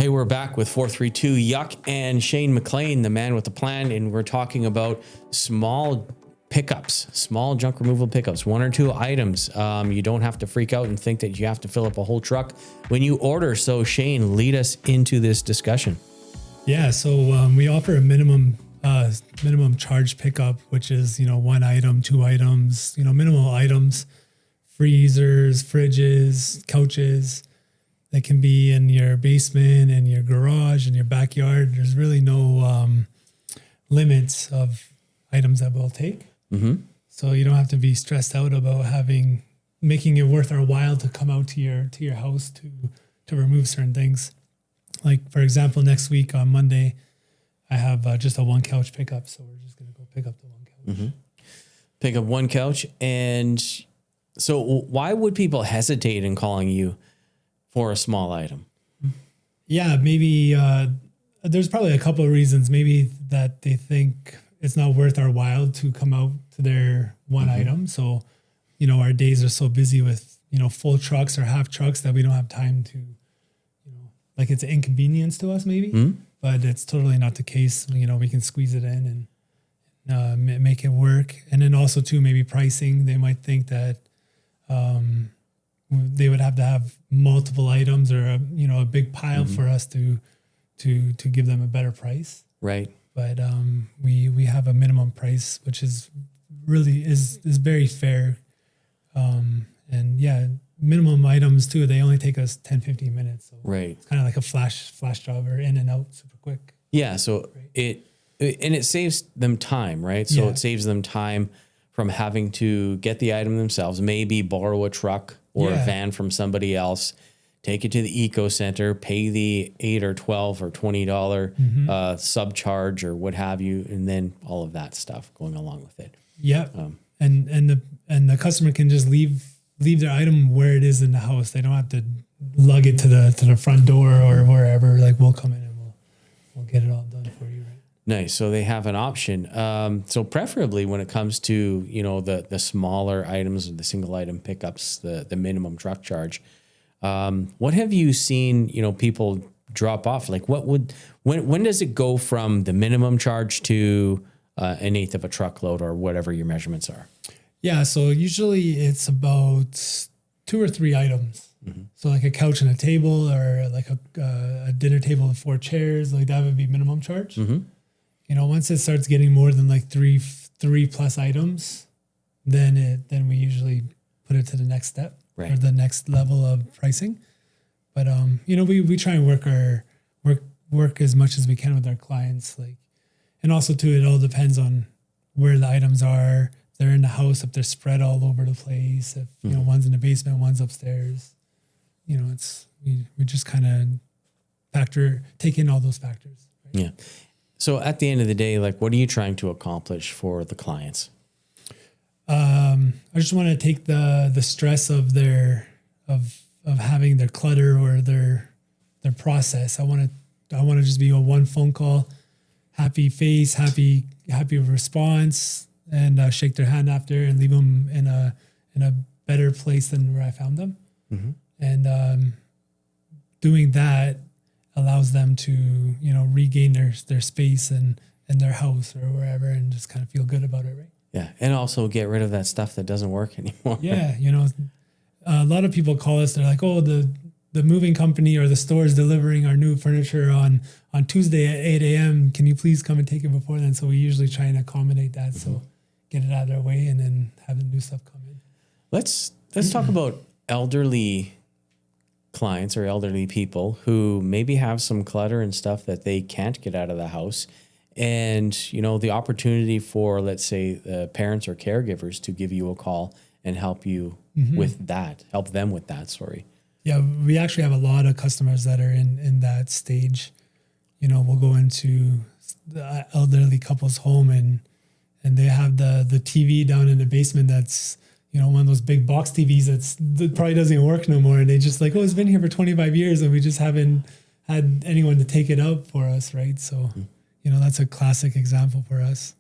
Hey, we're back with 432 Yuck and Shane McLean, the man with the plan, and we're talking about small pickups, small junk removal pickups, 1 or 2 items. You don't have to freak out and think that you have to fill up a whole truck when you order. So Shane, lead us into this discussion. Yeah, so we offer a minimum charge pickup, which is 1 item, 2 items, minimal items, freezers, fridges, couches. They can be in your basement, in your garage, in your backyard. There's really no limits of items that we'll take. Mm-hmm. So you don't have to be stressed out about making it worth our while to come out to your house to remove certain things. Like, for example, next week on Monday, I have just a 1 couch pickup. So we're just going to go pick up the 1 couch. Mm-hmm. Pick up 1 couch. And so why would people hesitate in calling you for a small item? Yeah, maybe there's probably a couple of reasons. Maybe that they think it's not worth our while to come out to their 1 item. So, our days are so busy with, full trucks or half trucks that we don't have time to, like it's an inconvenience to us maybe, but it's totally not the case. We can squeeze it in and make it work. And then also too, maybe pricing. They might think that they would have to have multiple items or a big pile for us to give them a better price. Right. But we have a minimum price, which is really is very fair. And yeah, minimum items too, they only take us 10-15 minutes. So right. It's kind of like a flash job or in and out super quick. Yeah. So it saves them time, right? So it saves them time from having to get the item themselves, maybe borrow a truck or a van from somebody else, take it to the eco center, pay the $8 or $12 or $20 subcharge or what have you, and then all of that stuff going along with it. Yeah, and the customer can just leave their item where it is in the house. They don't have to lug it to the front door or wherever. Like, we'll come in and we'll get it all done for you. Right? Nice. So they have an option. So preferably when it comes to, the smaller items or the single item pickups, the minimum truck charge, what have you seen, people drop off? Like when does it go from the minimum charge to an 1/8 of a truckload or whatever your measurements are? Yeah. So usually it's about 2 or 3 items. Mm-hmm. So like a couch and a table or like a dinner table with 4 chairs, like that would be minimum charge. Mm-hmm. Once it starts getting more than like 3 plus items, then we usually put it to the next step or the next level of pricing. But we try and work as much as we can with our clients. Like, and also too, it all depends on where the items are. If they're in the house, if they're spread all over the place. If one's in the basement, one's upstairs. We just kind of take in all those factors. Right? Yeah. So at the end of the day, like, what are you trying to accomplish for the clients? I just want to take the stress of of having their clutter or their process. I want to just be a 1 phone call, happy face, happy response, and shake their hand after and leave them in a better place than where I found them. Mm-hmm. And doing that allows them to, regain their space and their house or wherever and just kind of feel good about it, right? Yeah. And also get rid of that stuff that doesn't work anymore. Yeah. A lot of people call us, they're like, oh, the moving company or the store is delivering our new furniture on Tuesday at 8 a.m. Can you please come and take it before then? So we usually try and accommodate that. Mm-hmm. So get it out of their way and then have the new stuff come in. Let's talk about elderly clients or elderly people who maybe have some clutter and stuff that they can't get out of the house. And, the opportunity for, let's say, parents or caregivers to give you a call and help you with that, help them with that, sorry. Yeah, we actually have a lot of customers that are in that stage. We'll go into the elderly couple's home and they have the TV down in the basement that's, one of those big box TVs that probably doesn't even work no more. And they just like, oh, it's been here for 25 years and we just haven't had anyone to take it out for us, right? So, that's a classic example for us.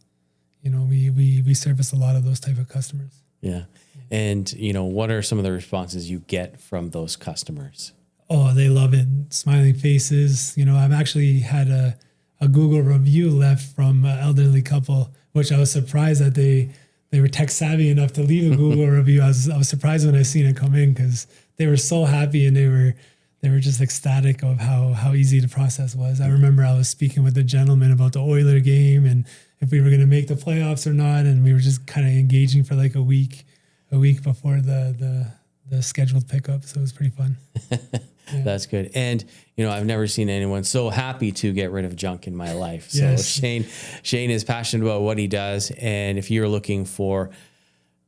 We service a lot of those type of customers. Yeah. And, what are some of the responses you get from those customers? Oh, they love it. Smiling faces. You know, I've actually had a Google review left from an elderly couple, which I was surprised that they were tech savvy enough to leave a Google review. I was surprised when I seen it come in because they were so happy and they were just ecstatic of how easy the process was. I remember I was speaking with a gentleman about the Oiler game and if we were going to make the playoffs or not, and we were just kind of engaging for like a week before the scheduled pickup. So it was pretty fun. Yeah. That's good. And, you know, I've never seen anyone so happy to get rid of junk in my life. So yes. Shane is passionate about what he does. And if you're looking for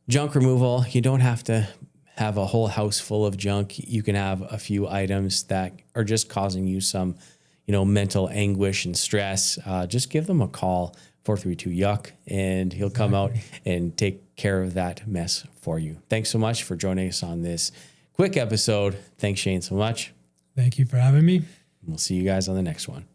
junk removal, you don't have to have a whole house full of junk. You can have a few items that are just causing you some, you know, mental anguish and stress. Just give them a call, 432-YUCK, and he'll come out and take care of that mess for you. Thanks so much for joining us on this quick episode. Thanks, Shane, so much. Thank you for having me. We'll see you guys on the next one.